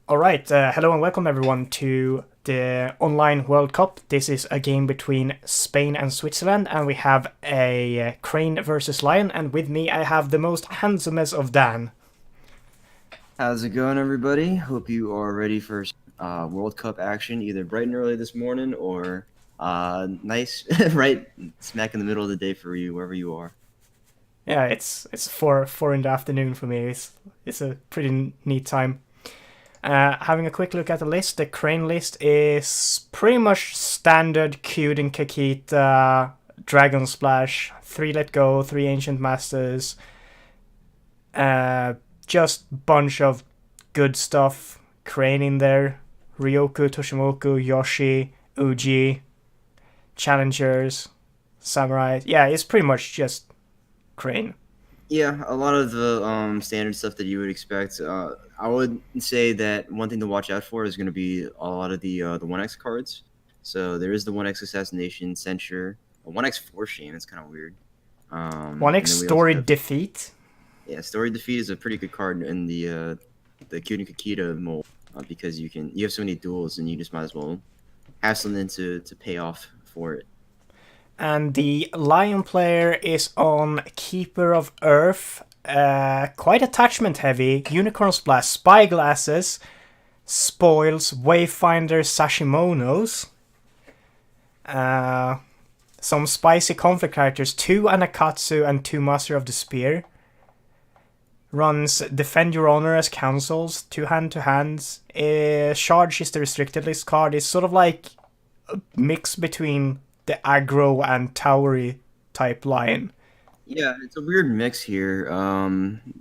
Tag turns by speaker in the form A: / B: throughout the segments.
A: Alright, hello and welcome everyone to the online World Cup. This is a game between Spain and Switzerland, and we have a crane versus lion, and with me I have the most handsomest of Dan.
B: How's it going, everybody? Hope you are ready for World Cup action, either bright and early this morning or nice, right smack in the middle of the day for you, wherever you are.
A: Yeah, it's four in the afternoon for me. It's a pretty neat time. Having a quick look at the list, the crane list is pretty much standard Cute and Kakita, Dragon Splash, 3 Let Go, 3 Ancient Masters, just bunch of good stuff. Crane in there, Ryoku, Toshimoku, Yoshi, Uji, Challengers, Samurai. Yeah, it's pretty much just Crane.
B: Yeah, a lot of the standard stuff that you would expect. I would say that one thing to watch out for is going to be a lot of the 1x cards. So there is the 1x Assassination, Censure, a 1x Force Shame. It's kind of weird. And
A: 1x
B: then we also
A: Story
B: have
A: Defeat.
B: Yeah, Story Defeat is a pretty good card in the Kyuden Kakita mold because you have so many duels and you just might as well have something to pay off for it.
A: And the Lion player is on Keeper of Earth. Quite attachment heavy. Unicorn Splash, Spyglasses, Spoils, Wayfinder, Sashimonos. Some spicy conflict characters, 2 Anakatsu and 2 Master of the Spear. Runs Defend Your Honor as councils, 2 hand-to-hands. Charge is the restricted list card. It's sort of like a mix between the aggro and towery type lion.
B: Yeah, it's a weird mix here.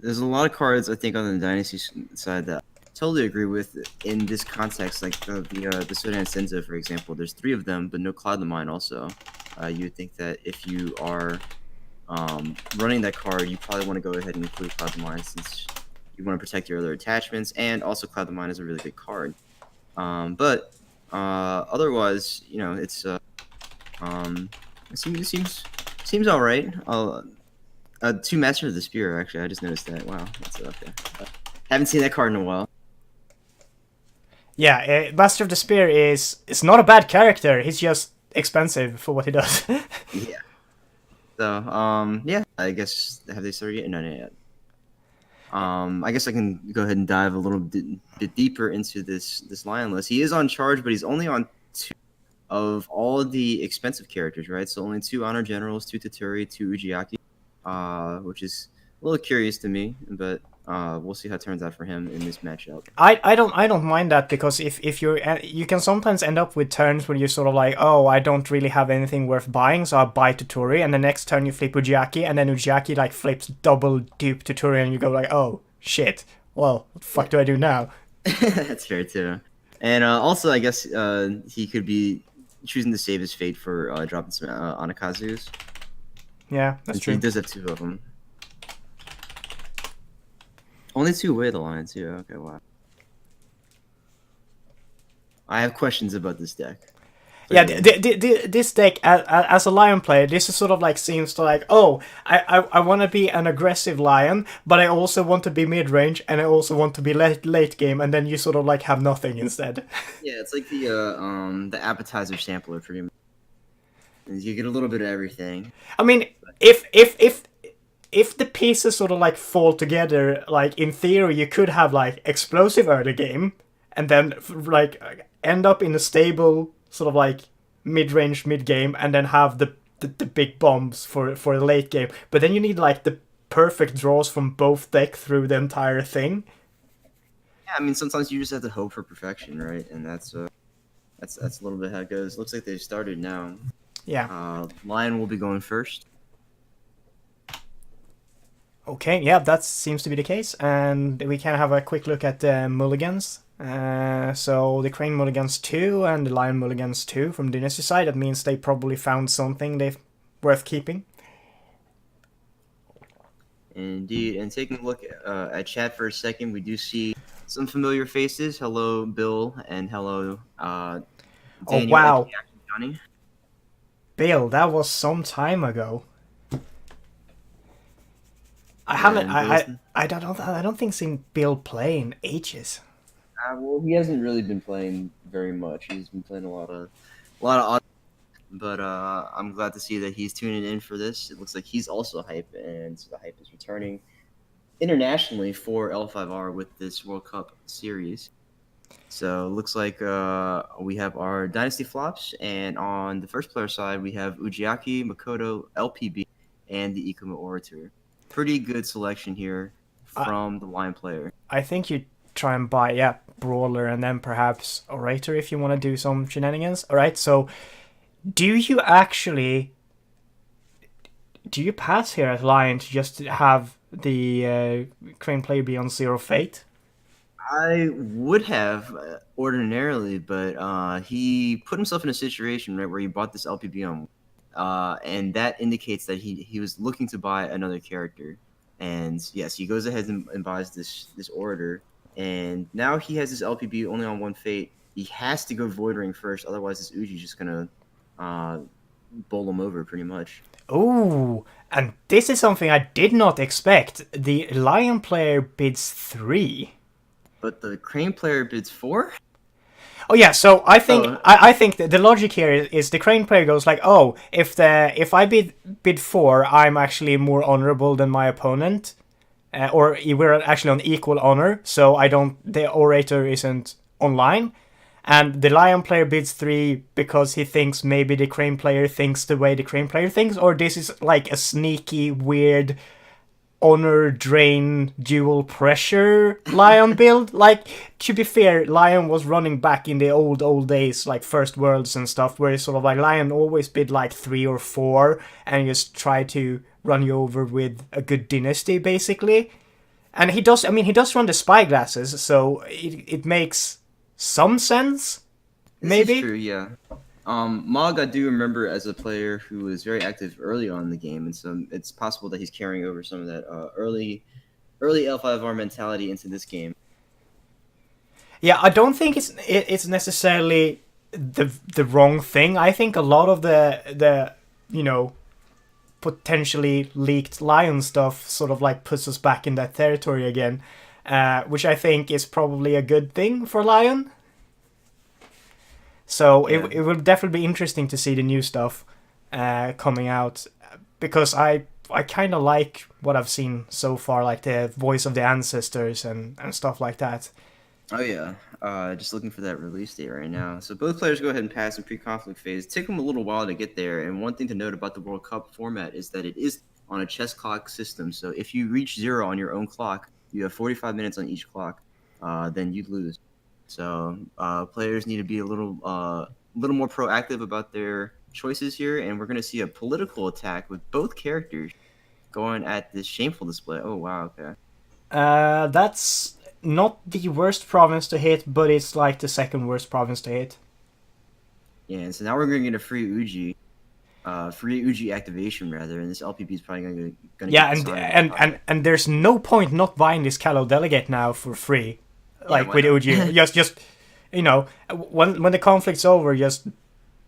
B: There's a lot of cards I think on the Dynasty side that I totally agree with in this context, like the Sodan Senzo, for example. There's 3 of them, but no Cloud the Mind also. You would think that if you are running that card, you probably want to go ahead and include Cloud the Mind since you want to protect your other attachments, and also Cloud the Mind is a really good card. But otherwise, it's it seems all right. 2 Master of the Spear, actually. I just noticed that. Wow, that's okay. Haven't seen that card in a while.
A: Yeah, Master of the Spear is not a bad character. He's just expensive for what he does.
B: Yeah. So, yeah. I guess have they started yet? No, not yet. I guess I can go ahead and dive a little bit deeper into this lion list. He is on charge, but he's only on 2 of all of the expensive characters, right? So only 2 Honor Generals, 2 Toturi, 2 Ujiaki, which is a little curious to me, but we'll see how it turns out for him in this matchup.
A: I don't mind that because if you can sometimes end up with turns where you're sort of like, oh, I don't really have anything worth buying, so I'll buy Tutori, and the next turn you flip Ujiaki, and then Ujiaki like flips double dupe Tutori, and you go like, oh shit, well, what the fuck do I do now?
B: That's fair too. And also, I guess he could be choosing to save his fate for dropping some Anakazus.
A: Yeah, that's true.
B: He does have 2 of them. Only 2 away the line too. Okay, wow. I have questions about this deck.
A: Yeah, this deck as a lion player, this is sort of like seems to like, oh, I want to be an aggressive lion, but I also want to be mid range, and I also want to be late game, and then you sort of like have nothing instead.
B: Yeah, it's like the appetizer sampler pretty much. You get a little bit of everything.
A: I mean, if the pieces sort of like fall together, like in theory, you could have like explosive early game, and then like end up in a stable sort of like mid-range mid-game, and then have the big bombs for the late game. But then you need like the perfect draws from both deck through the entire thing.
B: Yeah, I mean sometimes you just have to hope for perfection, right? And that's a little bit how it goes. Looks like they've started now.
A: Yeah.
B: Lion will be going first.
A: Okay, yeah, that seems to be the case. And we can have a quick look at the mulligans. So the Crane mulligans 2 and the Lion mulligans 2 from Dynasty side. That means they probably found something they worth keeping.
B: Indeed. And taking a look at chat for a second, we do see some familiar faces. Hello, Bill, and hello, Daniel.
A: Oh wow,
B: Johnny.
A: Bill, that was some time ago. I haven't. I don't think seen Bill play in ages.
B: Well, he hasn't really been playing very much. He's been playing a lot of but I'm glad to see that he's tuning in for this. It looks like he's also hype, and the hype is returning internationally for L5R with this World Cup series. So it looks like we have our Dynasty flops, and on the first player side, we have Ujiaki, Makoto, LPB, and the Ikuma Orator. Pretty good selection here
A: I,
B: from the line player.
A: I think you try and buy, yeah, Brawler and then perhaps Orator if you want to do some shenanigans. Alright, so do you actually. Do you pass here at Lion to just have the Crane player be on Zero Fate?
B: I would have ordinarily, but he put himself in a situation right where he bought this LPB on, and that indicates that he was looking to buy another character. And yes, he goes ahead and buys this orator, and now he has this LPB only on one fate. He has to go Void Ring first, otherwise this Uji's just gonna uh, bowl him over pretty much.
A: Oh, and this is something I did not expect. The Lion player bids 3.
B: But the Crane player bids 4.
A: Oh yeah, so I think
B: Oh,
A: I think that the logic here is the Crane player goes like, oh, if I bid 4, I'm actually more honorable than my opponent, or we're actually on equal honor, so I don't the orator isn't online, and the Lion player bids 3 because he thinks maybe the Crane player thinks the way the Crane player thinks, or this is like a sneaky weird honor drain dual pressure Lion build. Like, to be fair, Lion was running back in the old days, like First Worlds and stuff, where it's sort of like Lion always bid like 3 or 4 and just try to run you over with a good dynasty, basically. And he does, I mean, he does run the spyglasses, so it makes some sense,
B: this is
A: maybe.
B: true, yeah. Mog, I do remember as a player who was very active early on in the game, and so it's possible that he's carrying over some of that early L5R mentality into this game.
A: Yeah, I don't think it's necessarily the wrong thing. I think a lot of the potentially leaked Lion stuff sort of like puts us back in that territory again, which I think is probably a good thing for Lion. So
B: Yeah.
A: it will definitely be interesting to see the new stuff coming out, because I kind of like what I've seen so far, like the voice of the ancestors and stuff like that.
B: Oh yeah. Just looking for that release date right now. So both players go ahead and pass in pre-conflict phase. Take them a little while to get there. And one thing to note about the World Cup format is that it is on a chess clock system. So if you reach 0 on your own clock, you have 45 minutes on each clock. Then you lose. So players need to be a little more proactive about their choices here. And we're going to see a political attack with both characters going at this shameful display. Oh wow. Okay.
A: That's not the worst province to hit, but it's like the second worst province to hit.
B: Yeah. And so now we're going to get a free Uji activation rather, and this LPP is probably going to
A: Yeah,
B: get
A: and
B: decided.
A: and there's no point not buying this Callow Delegate now for free, like
B: why
A: with
B: not?
A: Uji. just when the conflict's over, just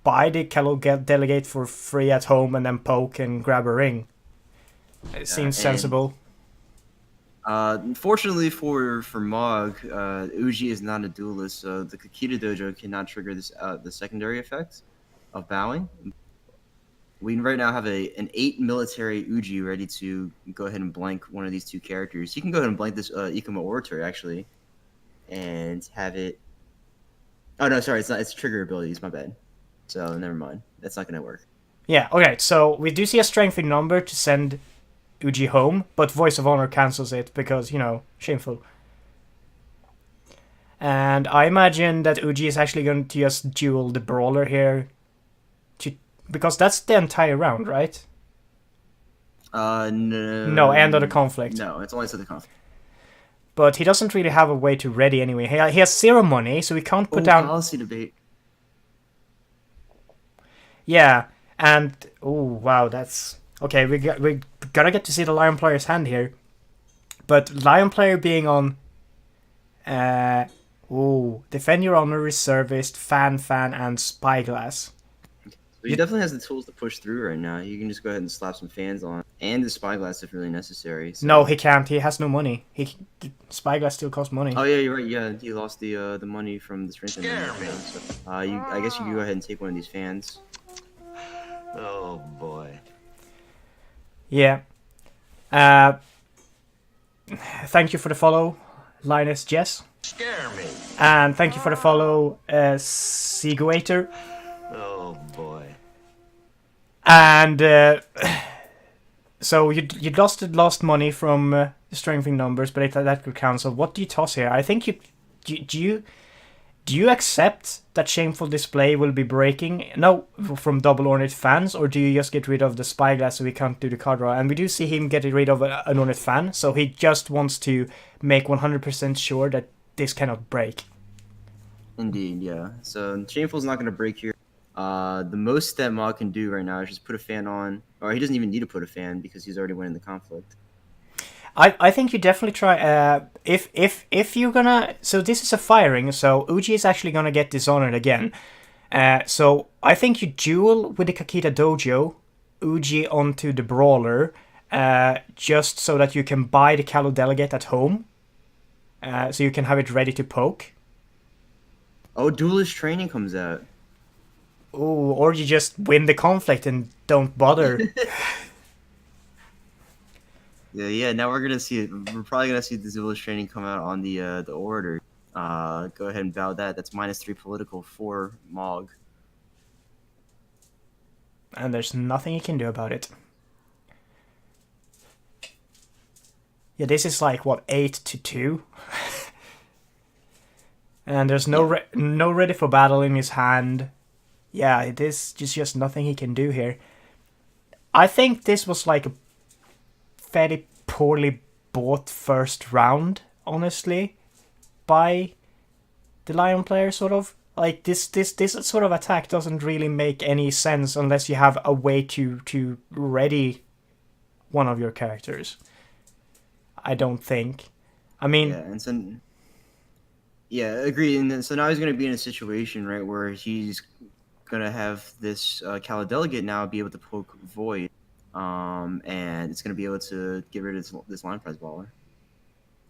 A: buy the Callow Delegate for free at home and then poke and grab a ring. It seems sensible.
B: Fortunately for Mog, Uji is not a duelist, so the Kakita Dojo cannot trigger this the secondary effect of bowing. We right now have an 8 military Uji ready to go ahead and blank one of these two characters. He can go ahead and blank this Ikuma Orator actually, and have it. Oh no, sorry, it's not. It's trigger abilities. My bad. So never mind. That's not gonna work.
A: Yeah, okay, so we do see a strength in number to send Uji home, but Voice of Honor cancels it because, shameful. And I imagine that Uji is actually going to just duel the Brawler here, because that's the entire round, right?
B: No.
A: No, end of the conflict.
B: No, it's only to the conflict.
A: But he doesn't really have a way to ready anyway. He has 0 money, so he can't put down...
B: policy debate.
A: Yeah, and... Oh, wow, that's... Okay, we gotta get to see the Lion player's hand here. But Lion player being on... Defend your honor, reservist, fan, and spyglass.
B: So he definitely has the tools to push through right now. You can just go ahead and slap some fans on, and the spyglass if really necessary.
A: No,
B: So.
A: he can't. He has no money. Spyglass still costs money.
B: Oh yeah, you're right. Yeah, he lost the money from the strength amendment now. So I guess you can go ahead and take one of these fans.
C: Oh boy.
A: Yeah. Thank you for the follow, Linus Jess.
C: Scare me.
A: And thank you for the follow, Siguator.
C: Oh boy.
A: And so you lost money from strengthening numbers, but that could cancel. What do you toss here? I think do you accept that Shameful Display will be breaking? No, from Double Ornate fans, or do you just get rid of the spyglass so we can't do the card draw? And we do see him get rid of an Ornate fan, so he just wants to make 100% sure that this cannot break.
B: Indeed, yeah. So Shameful's not going to break here. The most that Mog can do right now is just put a fan on, or he doesn't even need to put a fan because he's already winning the conflict.
A: I think you definitely try. If you're gonna, so this is a firing, so Uji is actually gonna get dishonored again. So I think you duel with the Kakita Dojo, Uji onto the Brawler, just so that you can buy the Calo Delegate at home, so you can have it ready to poke.
B: Oh, Duelist Training comes out.
A: Ooh, or you just win the conflict and don't bother.
B: Yeah. Now we're gonna see it. We're probably gonna see the Duelist Training come out on the order. Go ahead and bow that. That's -3 political for Mog.
A: And there's nothing you can do about it. Yeah, this is like, what, 8-2? And there's no ready for battle in his hand. Yeah, it is just nothing he can do here. I think this was like a fairly poorly bought first round, honestly, by the Lion player, sort of. Like, this sort of attack doesn't really make any sense unless you have a way to ready one of your characters. I don't think. I mean...
B: Yeah, and so... Yeah, agreed. And then, so now he's going to be in a situation, right, where he's going to have this Calo Delegate now be able to poke Void, and it's going to be able to get rid of this Line Prize Baller.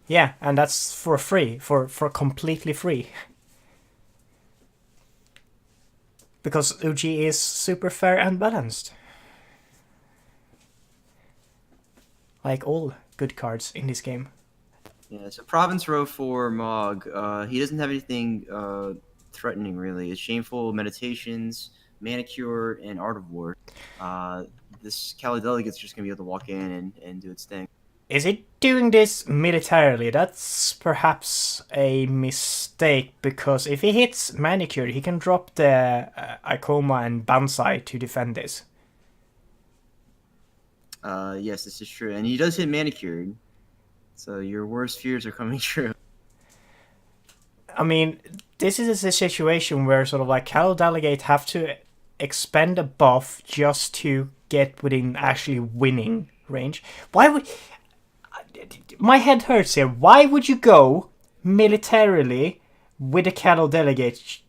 A: Yeah, and that's for free, for completely free. Because Uji is super fair and balanced. Like all good cards in this game.
B: Yeah, so Province Row for Mog, he doesn't have anything threatening, really. It's Shameful, Meditations, Manicure, and Art of War. This Calo Delegate's just going to be able to walk in and do its thing.
A: Is it doing this militarily? That's perhaps a mistake, because if he hits Manicure, he can drop the Ikoma and Banzai to defend this.
B: Yes, this is true. And he does hit Manicured. So your worst fears are coming true.
A: I mean, this is a situation where sort of like Calo Delegate have to expend a buff just to get within actually winning range. Why would... My head hurts here. Why would you go militarily with a Calo Delegate?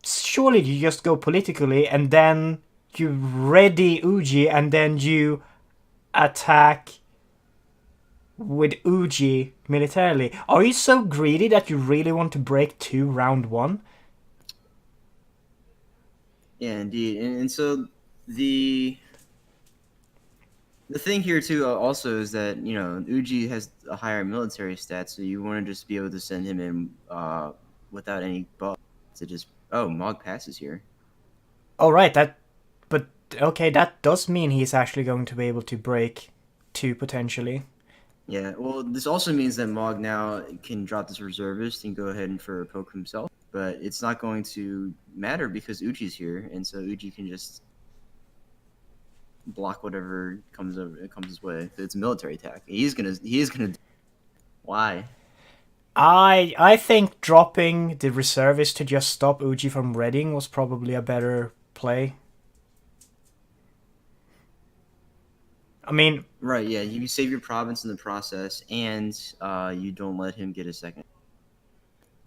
A: Surely you just go politically and then you ready Uji and then you attack with Uji militarily. Are you so greedy that you really want to break 2 round 1?
B: Yeah, indeed. And so the thing here too also is that, you know, Uji has a higher military stat, so you want to just be able to send him in without any buff to just Mog passes here.
A: Oh right, that does mean he's actually going to be able to break 2 potentially.
B: Yeah, well, this also means that Mog now can drop this reservist and go ahead and for a poke himself, but it's not going to matter because Uji's here, and so Uji can just block whatever comes his way. It's a military attack. He is gonna. Why?
A: I think dropping the reservist to just stop Uji from readying was probably a better play. I mean...
B: Right, yeah, you save your province in the process, and you don't let him get a second.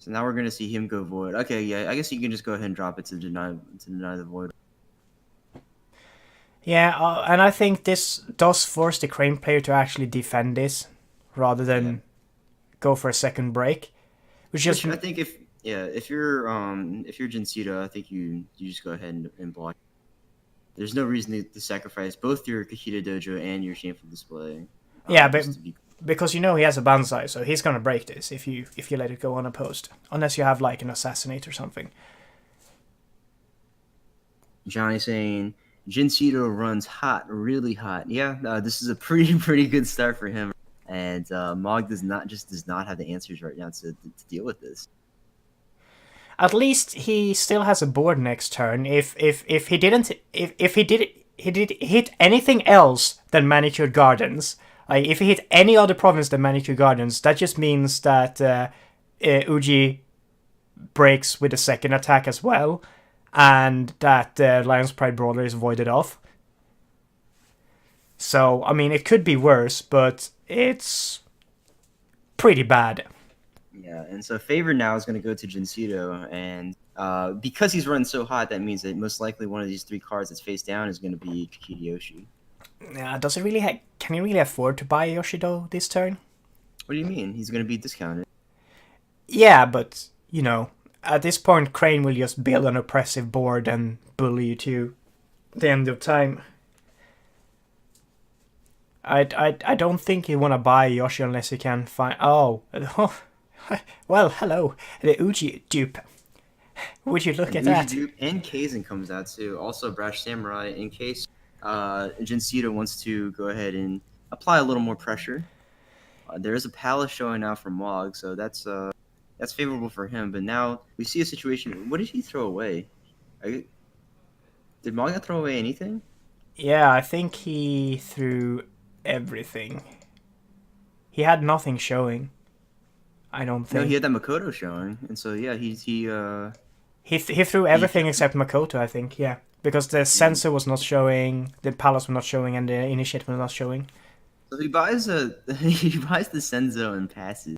B: So now we're gonna see him go void. Okay, yeah, I guess you can just go ahead and drop it to deny the void.
A: Yeah, and I think this does force the Crane player to actually defend this rather than go for a second break. Which just
B: I think if you're Djinncito, I think you just go ahead and block. There's no reason to sacrifice both your Kakita Dojo and your Shameful Display.
A: Yeah, but because he has a Banzai, so he's gonna break this if you let it go unopposed, unless you have like an Assassinate or something.
B: Johnny saying Djinncito runs hot, really hot. Yeah, this is a pretty good start for him, and Mog does not have the answers right now to deal with this.
A: At least he still has a board next turn. If he did hit anything else than Manicured Gardens, like if he hit any other province than Manicured Gardens, that just means that Uji breaks with a second attack as well, and that Lion's Pride Brawler is voided off. So, I mean, it could be worse, but it's pretty bad.
B: Yeah, and so Favor now is going to go to Djinncito, and because he's running so hot, that means that most likely one of these three cards that's face down is going to be Kikiyoshi.
A: Does it really? Can he really afford to buy Yoshido this turn?
B: What do you mean? He's going to be discounted.
A: Yeah, but at this point, Crane will just build an oppressive board and bully you to the end of time. I don't think you want to buy Yoshi unless you can find. Oh. Well, hello, the Uji dupe. Would you look at that?
B: Dupe and Kaizen comes out too. Also, Brash Samurai, in case Djinncito wants to go ahead and apply a little more pressure. There is a Palace showing out from Mog, so that's favorable for him. But now we see a situation. What did he throw away? Did Mog not throw away anything?
A: Yeah, I think he threw everything. He had nothing showing. I don't think.
B: No, he had that Makoto showing, and so yeah, he
A: threw everything except Makoto, I think. Yeah, because the sensor was not showing, the Palace was not showing, and the Initiate was not showing.
B: So he buys the Senzo and passes.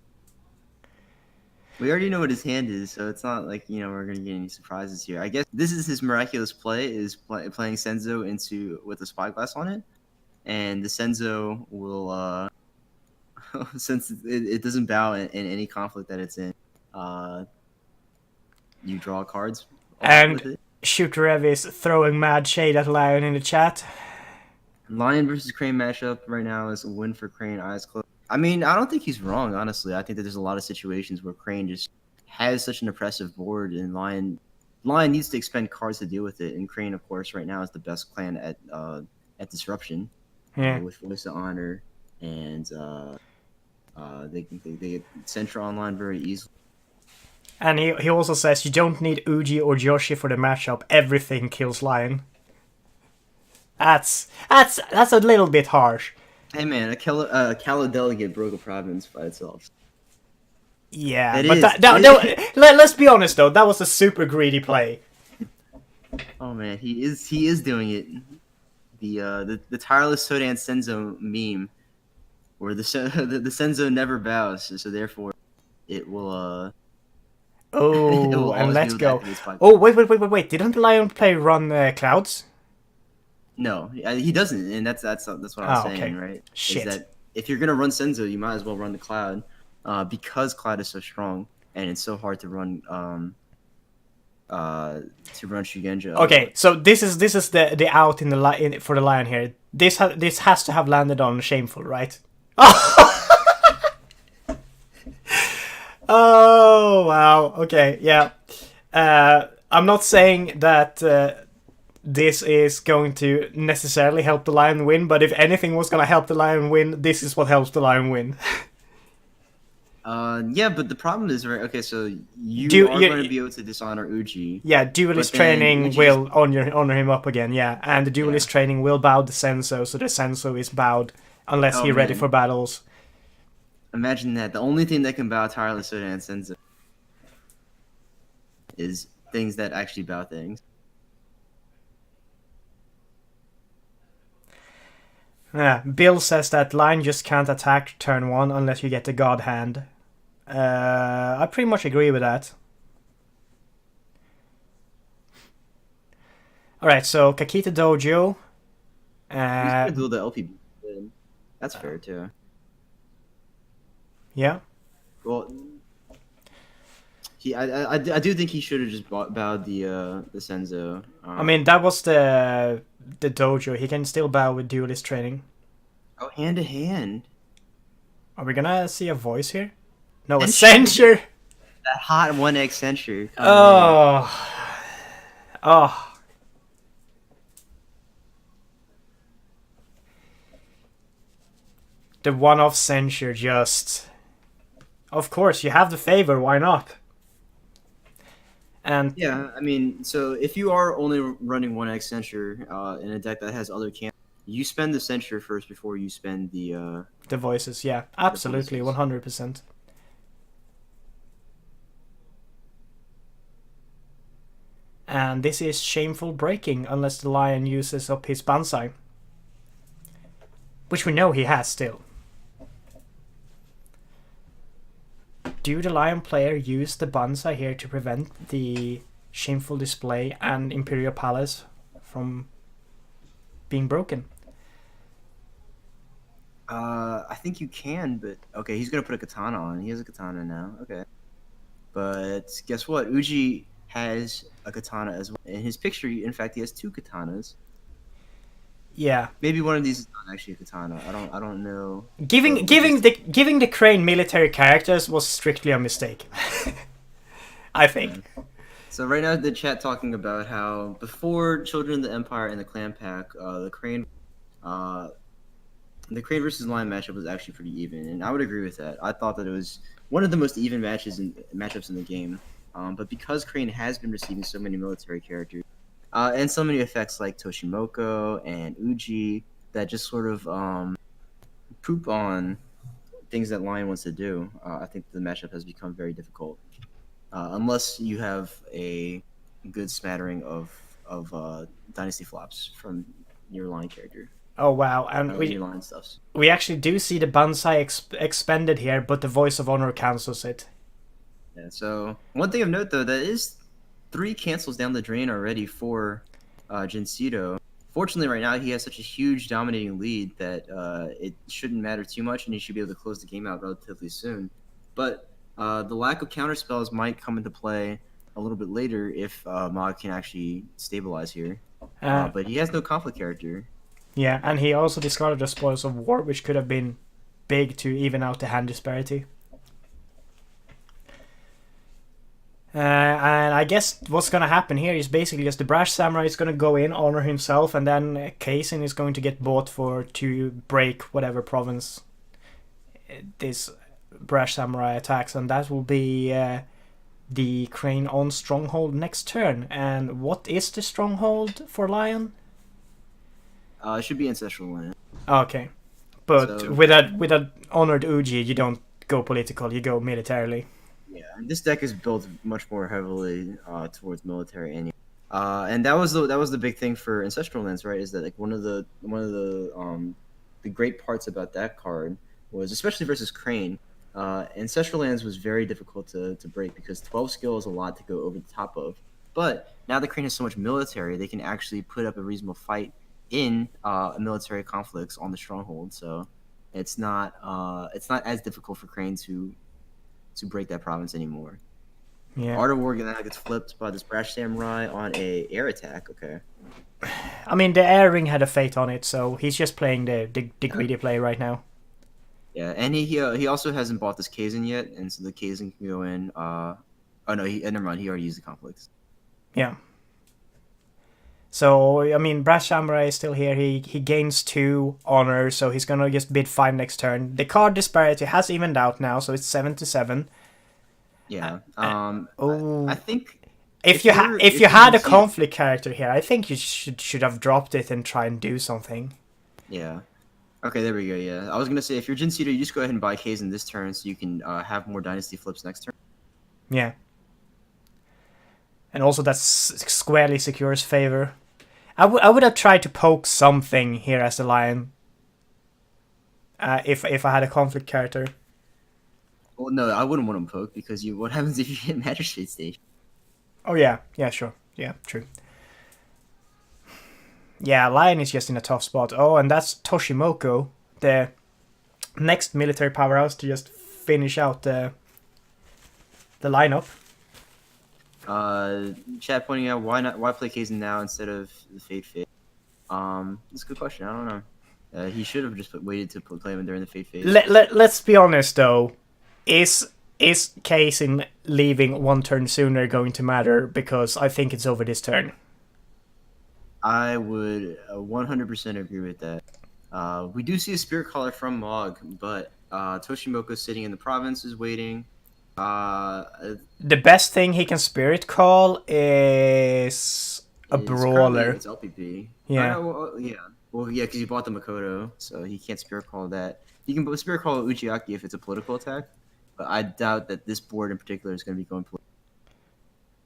B: We already know what his hand is, so it's not like we're gonna get any surprises here. I guess this is his miraculous play: is playing Senzo with a Spyglass on it, and the Senzo will. Since it doesn't bow in any conflict that it's in, you draw cards.
A: And Shooterev is throwing mad shade at Lion in the chat.
B: Lion versus Crane matchup right now is a win for Crane, eyes closed. I mean, I don't think he's wrong, honestly. I think that there's a lot of situations where Crane just has such an oppressive board, and Lion needs to expend cards to deal with it. And Crane, of course, right now is the best clan at Disruption, with Voice of Honor and. They get Central online very easily.
A: And he also says you don't need Uji or Yoshi for the matchup. Everything kills Lion. That's a little bit harsh.
B: Hey man, a Kalo delegate broke a province by itself.
A: Yeah, let's be honest though, that was a super greedy play.
B: Oh man, he is doing it. The tireless Sodan Senzo meme. Where the Senzo never bows, so therefore it will.
A: And let's go. Oh wait! Didn't Lion play run clouds?
B: No, he doesn't, and that's what I'm saying, right?
A: Shit.
B: Is that if you're gonna run Senzo, you might as well run the cloud, because cloud is so strong and it's so hard to run. To run Shugenja.
A: Okay, so this is the out for the Lion here. This has to have landed on Shameful, right? Oh wow. Okay, yeah. I'm not saying that this is going to necessarily help the Lion win, but if anything was going to help the Lion win, this is what helps the Lion win.
B: Yeah, but the problem is, right? Okay, so you are going to be able to dishonor Uji.
A: Yeah, Duelist training will honor him up again. Yeah, and the Duelist training will bow the Senso, so the Senso is bowed unless he's ready for battles.
B: Imagine that. The only thing that can bow Tireless Soda and Senso is things that actually bow things.
A: Yeah, Bill says that Lion just can't attack turn 1 unless you get the God Hand. I pretty much agree with that. Alright, so Kakita Dojo.
B: He's gonna
A: Uh,
B: do the LP. That's fair too.
A: yeah.
B: Well, I do think he should have just bowed the Senzo.
A: I mean, that was the dojo. He can still bow with duelist training.
B: Oh, hand to hand.
A: Are we gonna see a voice here? No, a
B: Censure.
A: censure!
B: That hot 1x censure.
A: Oh. Oh. The one-off censure just... Of course, you have the favor, why not? And
B: Yeah, I mean, so if you are only running 1x censure in a deck that has other camps, you spend the censure first before you spend the
A: the voices, yeah. Absolutely,
B: voices.
A: 100%. And this is shameful breaking unless the lion uses up his Banzai. Which we know he has still. Do the lion player use the Banzai here to prevent the shameful display and Imperial Palace from being broken?
B: I think you can, but okay, he's gonna put a katana on. He has a katana now. Okay, but guess what? Uji has a katana as well. In his picture, in fact, he has 2 katanas.
A: Yeah.
B: Maybe one of these is not actually a katana. I don't know.
A: Giving the Crane military characters was strictly a mistake. I think.
B: So right now the chat talking about how before Children of the Empire and the Clan Pack, the Crane versus Lion matchup was actually pretty even, and I would agree with that. I thought that it was one of the most even matchups in the game. But because Crane has been receiving so many military characters, and so many effects like Toshimoko and Uji that just sort of poop on things that Lion wants to do, I think the matchup has become very difficult. Unless you have a good smattering of Dynasty flops from your Lion character.
A: Oh wow, and
B: Your Lion stuffs.
A: we actually do see the Banzai expended here, but the Voice of Honor cancels it.
B: Yeah, so one thing of note though, that is 3 cancels down the drain already for Djinncito. Fortunately, right now he has such a huge dominating lead that it shouldn't matter too much, and he should be able to close the game out relatively soon. But the lack of counterspells might come into play a little bit later if Mog can actually stabilize here. But he has no conflict character.
A: Yeah, and he also discarded the Spoils of War, which could have been big to even out the hand disparity. And I guess what's gonna happen here is basically just the Brash Samurai is gonna go in, honor himself, and then Kaizen is going to get bought to break whatever province this Brash Samurai attacks, and that will be the Crane on Stronghold next turn. And what is the Stronghold for Lion?
B: It should be Ancestral Land.
A: Okay, but
B: So-
A: with a honored Uji, you don't go political, you go militarily.
B: Yeah, this deck is built much more heavily towards military and that was the big thing for Ancestral Lands, right? Is that like one of the great parts about that card was, especially versus Crane, Ancestral Lands was very difficult to break because 12 skill is a lot to go over the top of. But now that Crane has so much military, they can actually put up a reasonable fight in military conflicts on the Stronghold. So it's not as difficult for Crane to break that province anymore.
A: Yeah.
B: Art of War now gets flipped by this Brash Samurai on a air attack. Okay.
A: I mean, the Air Ring had a fate on it, so he's just playing the greedy play right now.
B: Yeah, and he also hasn't bought this Kaizen yet, and so the Kaizen can go in. Oh no, never mind. He already used the conflicts.
A: Yeah. So, I mean, Brash Samurai is still here. He gains 2 honor, so he's gonna just bid 5 next turn. The card disparity has evened out now, so it's 7-7.
B: Yeah. I think
A: If you
B: you're
A: had a
B: Djinncito-
A: conflict character here, I think you should have dropped it and try and do something.
B: Yeah. Okay, there we go. Yeah, I was gonna say if you're Djinncito, you just go ahead and buy Kaizen this turn, so you can have more Dynasty flips next turn.
A: Yeah. And also that squarely secures favor. I would have tried to poke something here as a Lion. If I had a conflict character.
B: Well, no, I wouldn't want him poked because what happens if you hit Magistrate Station?
A: Oh yeah, sure. Yeah, true. Yeah, Lion is just in a tough spot. Oh, and that's Toshimoko, the next military powerhouse to just finish out the lineup.
B: Chat pointing out why play Kaizen now instead of the Fate Phase. It's a good question. I don't know. He should have just waited to play him during the Fate Phase.
A: Let's be honest though, is Kaizen leaving one turn sooner going to matter? Because I think it's over this turn.
B: I would 100% agree with that. We do see a Spirit Caller from Mog, but Toshimoko's sitting in the province is waiting.
A: The best thing he can Spirit Call is a Brawler.
B: It's LPP.
A: Yeah.
B: Well, yeah, because he bought the Makoto, so he can't Spirit Call that. He can Spirit Call Uchiaki if it's a political attack, but I doubt that this board in particular is going to be going political.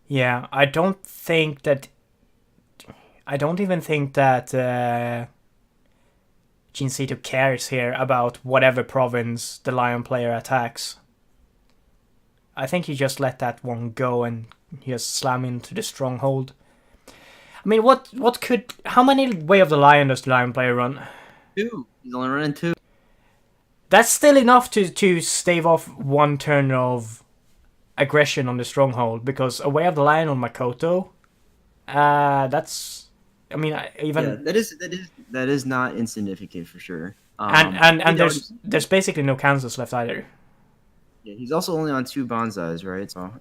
A: Yeah, I don't even think that Djinncito cares here about whatever province the Lion player attacks. I think he just let that one go and he just slam into the stronghold. I mean, how many Way of the Lion does the Lion player run?
B: 2. He's only running 2.
A: That's still enough to stave off one turn of aggression on the stronghold, because a Way of the Lion on Makoto, that's... I mean, even...
B: Yeah, that is not insignificant for sure.
A: And there's basically no Kansas left either.
B: Yeah, he's also only on 2 bonsais, right? So,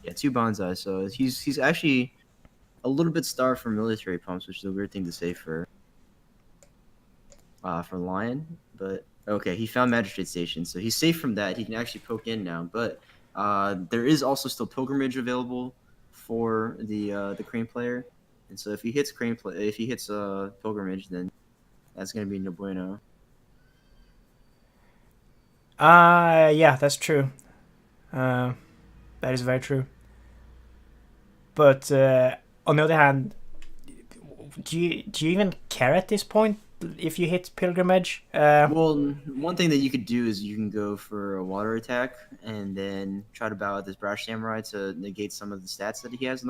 B: yeah, 2 bonsais. So he's actually a little bit starved for military pumps, which is a weird thing to say for Lion. But okay, he found Magistrate Station, so he's safe from that. He can actually poke in now. But there is also still Pilgrimage available for the Crane player, and so if he hits Pilgrimage, then that's gonna be no bueno.
A: Yeah, that's true. That is very true. But on the other hand, do you even care at this point if you hit Pilgrimage?
B: Well, one thing that you could do is you can go for a water attack and then try to bow out this Brash Samurai to negate some of the stats that he has,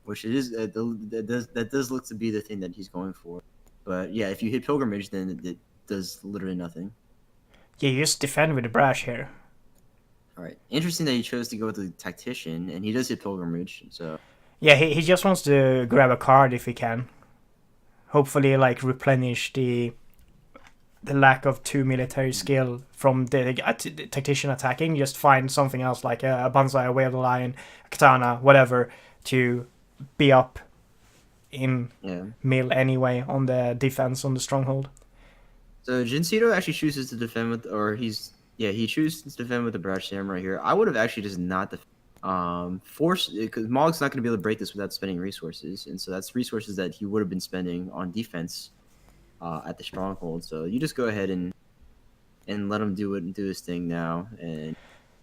B: which it is that does look to be the thing that he's going for. But yeah, if you hit Pilgrimage, then it does literally nothing.
A: Yeah, you just defend with the Brash here.
B: All right. Interesting that he chose to go with the Tactician, and he does hit Pilgrimage, so...
A: Yeah, he just wants to grab a card if he can. Hopefully, like, replenish the lack of 2 military skill from the Tactician attacking. Just find something else, like a Banzai, a Way of the Lion, a Katana, whatever, to be up in mill anyway on the defense on the stronghold.
B: So Djinncito actually chooses to defend with, he chooses to defend with the Brash Samurai here. I would have actually just not forced, because Mog's not going to be able to break this without spending resources, and so that's resources that he would have been spending on defense at the stronghold. So you just go ahead and let him do his thing now, and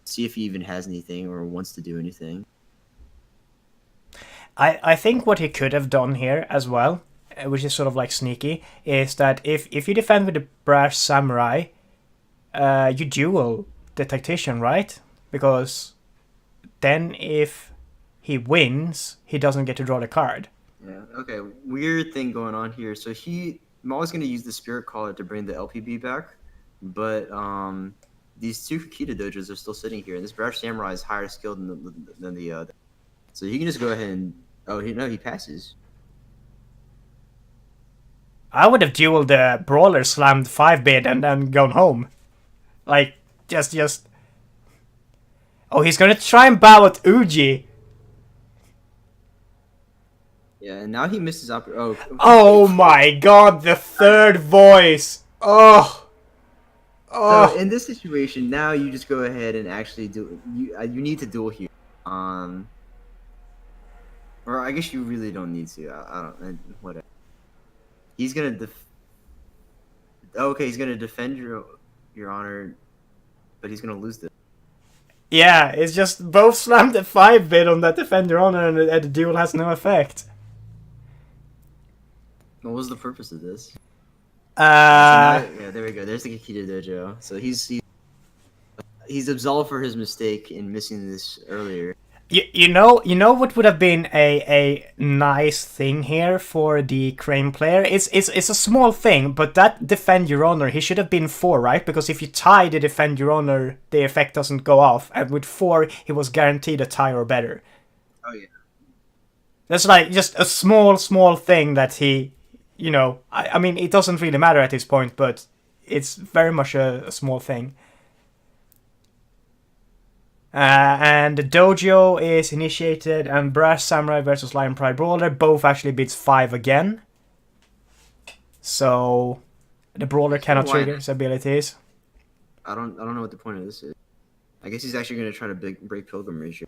B: see if he even has anything or wants to do anything.
A: I think what he could have done here as well, which is sort of like sneaky, is that if you defend with the Brash Samurai, you duel the Tactician, right? Because then if he wins, he doesn't get to draw the card.
B: Yeah, okay. Weird thing going on here. So Mog's going to use the Spirit Caller to bring the LPB back, but these 2 Kakita dojos are still sitting here, and this Brash Samurai is higher skilled than the other. So he can just go ahead and... Oh, he passes.
A: I would have dueled the Brawler, slammed 5-bid, and then gone home. Like, just... Oh, he's gonna try and bow at Uji.
B: Yeah, and now he misses up.
A: Oh my god, the third voice. Oh.
B: So in this situation, now you just go ahead and actually do. You need to duel here. Or I guess you really don't need to. I don't. Whatever. He's gonna he's gonna defend your honor, but he's gonna lose this.
A: Yeah, it's just both slammed the 5-bid on that Defender Honor, and the duel has no effect.
B: What was the purpose of this?
A: Yeah,
B: there we go. There's the Kakita Dojo. So he's he's absolved for his mistake in missing this earlier.
A: You know what would have been a nice thing here for the Crane player? It's a small thing, but that Defend Your Honor, he should have been 4, right? Because if you tie the Defend Your Honor, the effect doesn't go off, and with 4, he was guaranteed a tie or better.
B: Oh yeah.
A: That's like just a small thing that he, I mean, it doesn't really matter at this point, but it's very much a small thing. And the dojo is initiated, and Brass Samurai versus Lion Pride Brawler both actually bids 5 again. So the Brawler cannot trigger his abilities.
B: I don't know what the point of this is. I guess he's actually going to try to break Pilgrimage.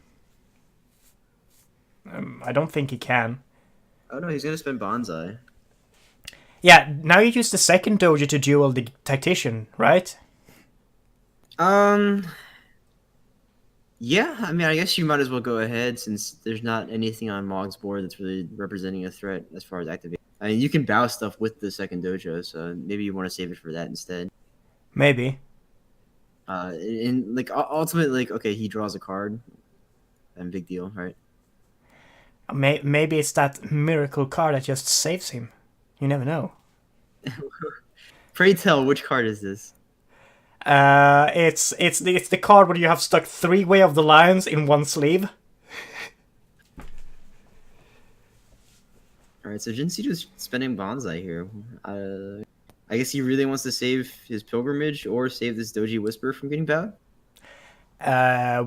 A: I don't think he can.
B: Oh no, he's going to spend Bonsai.
A: Yeah, now you use the second dojo to duel the Tactician, right?
B: Yeah, I mean, I guess you might as well go ahead since there's not anything on Mog's board that's really representing a threat as far as activation. I mean, you can bow stuff with the second dojo, so maybe you want to save it for that instead.
A: Maybe.
B: And like ultimately, like okay, he draws a card, and big deal, right?
A: Maybe it's that miracle card that just saves him. You never know.
B: Pray tell, which card is this?
A: It's the card where you have stuck 3 Way of the Lions in one sleeve.
B: Alright, so Djinncito's spending Bonsai here. I guess he really wants to save his Pilgrimage or save this Doji Whisper from getting bowed?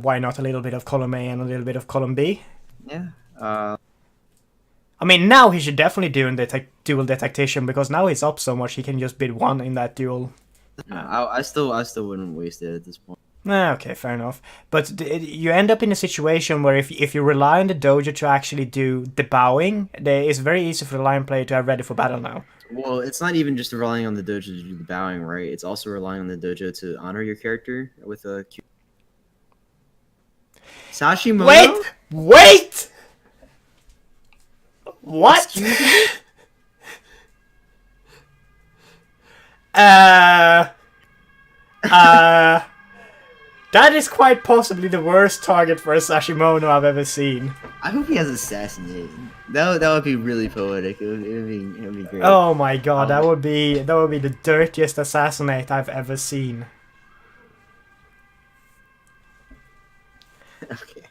A: Why not a little bit of column A and a little bit of column B?
B: Yeah.
A: I mean, now he should definitely duel the Tactician, because now he's up so much he can just bid 1 in that duel.
B: No, I still wouldn't waste it at this point.
A: Okay, fair enough. But you end up in a situation where if you rely on the dojo to actually do the bowing, it's very easy for the Lion player to have ready for battle now.
B: Well, it's not even just relying on the dojo to do the bowing, right? It's also relying on the dojo to honor your character with a Q. Sashimono?
A: Wait! What?
B: Excuse me?
A: That is quite possibly the worst target for a Sashimono I've ever seen.
B: I hope he has Assassinate. That would be really poetic. It would be great.
A: Oh my god, that would be the dirtiest Assassinate I've ever seen.
B: Okay.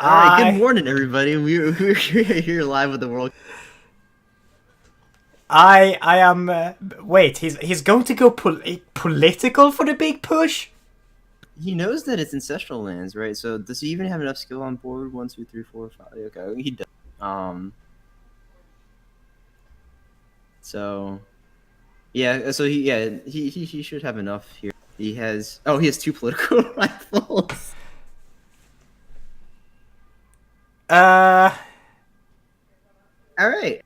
B: Alright, good morning everybody. We're here live with the World.
A: I am. Wait, he's going to go political for the big push?
B: He knows that it's ancestral lands, right? So does he even have enough skill on board? 1, 2, 3, 4, 5. Okay, he does. So yeah, so he should have enough here. He has 2 political rifles. All right.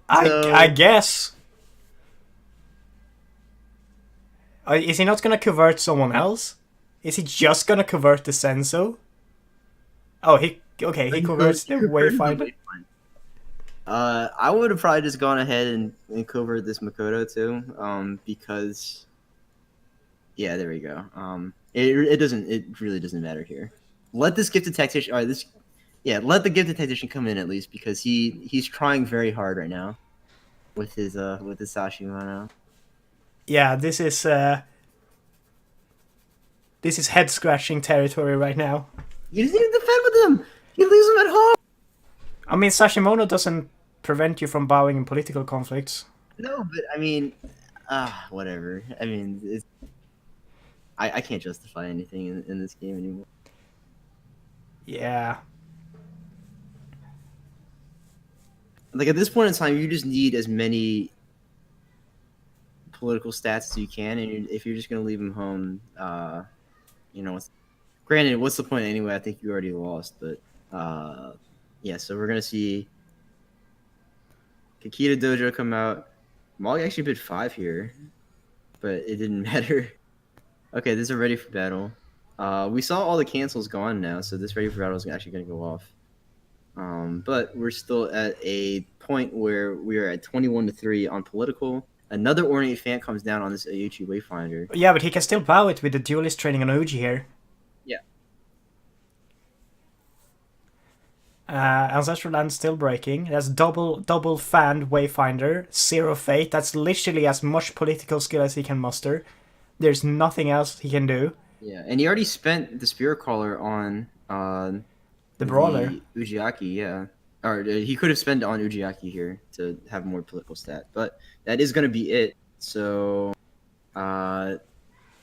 A: I guess. Is he not gonna convert someone else? Is he just gonna convert the Senso? Oh, he converts the Wayfinder.
B: I would have probably just gone ahead and covered this Makoto too, because yeah, there we go. It really doesn't matter here. Let this Gifted Tactician. All right, let the Gifted Tactician come in at least, because he's trying very hard right now with his Sashimono.
A: Yeah, this is head scratching territory right now.
B: He doesn't even defend with him. He leaves him at home.
A: I mean, Sashimono doesn't prevent you from bowing in political conflicts.
B: No, but I mean, whatever. I mean, I can't justify anything in this game anymore.
A: Yeah.
B: Like at this point in time, you just need as many political stats as you can, and if you're just gonna leave him home, granted, what's the point anyway? I think you already lost, but yeah. So we're gonna see Kakita Dojo come out. Mog actually bid 5 here, but it didn't matter. Okay, this is ready for battle. We saw all the cancels gone now, so this ready for battle is actually gonna go off. But we're still at a point where we are at 21-3 on political. Another ornate fan comes down on this Ayuchi Wayfinder.
A: Yeah, but he can still bow it with the duelist training on Uji here.
B: Yeah.
A: Ancestral Land still breaking. That's double fanned Wayfinder, 0 fate. That's literally as much political skill as he can muster. There's nothing else he can do.
B: Yeah, and he already spent the Spirit Caller on
A: The Brawler.
B: the Ujiaki, yeah. Or he could have spent it on Ujiaki here to have more political stat, but that is going to be it. So,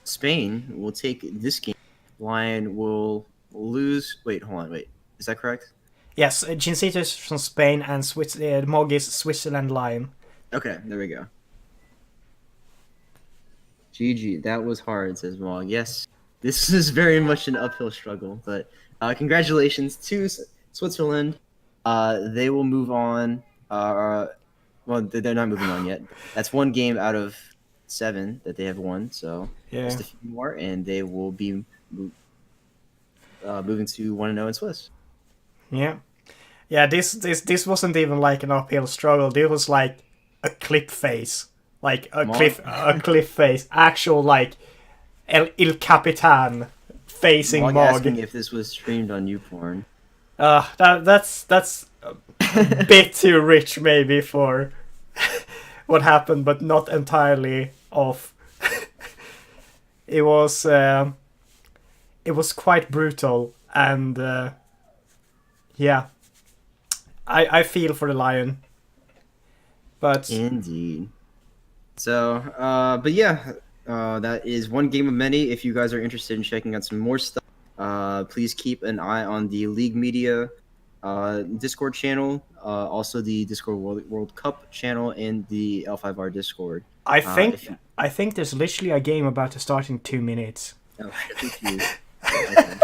B: Spain will take this game. Lion will lose. Wait, hold on, wait. Is that correct?
A: Yes, Djinncito is from Spain and Mog is Switzerland Lion.
B: Okay, there we go. GG, that was hard, says Mog. Yes, this is very much an uphill struggle, but congratulations to Switzerland. They will move on. Well, they're not moving on yet. That's one game out of 7 that they have won, so
A: Yeah.
B: just a few more, and they will be moving to 1-0 in Swiss.
A: Yeah. Yeah, this wasn't even like an uphill struggle. This was like a clip phase. Like a cliff phase. Actual like Il Capitan facing
B: Mog
A: Mog.
B: asking if this was streamed on YouPorn.
A: That's a bit too rich maybe for what happened, but not entirely off. It was quite brutal, and yeah, I feel for the Lion, but
B: Indeed. So, but yeah, that is one game of many. If you guys are interested in checking out some more stuff, please keep an eye on the League Media Discord channel, also the Discord World Cup channel, and the L5R Discord.
A: I think there's literally a game about to start in 2 minutes.
B: Oh, confused. Okay.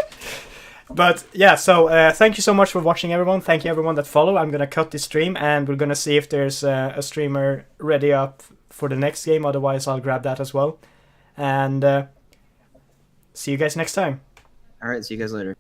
A: But yeah, so thank you so much for watching, everyone. Thank you, everyone that follow. I'm gonna cut this stream, and we're gonna see if there's a streamer ready up for the next game. Otherwise, I'll grab that as well. And see you guys next time.
B: All right, see you guys later.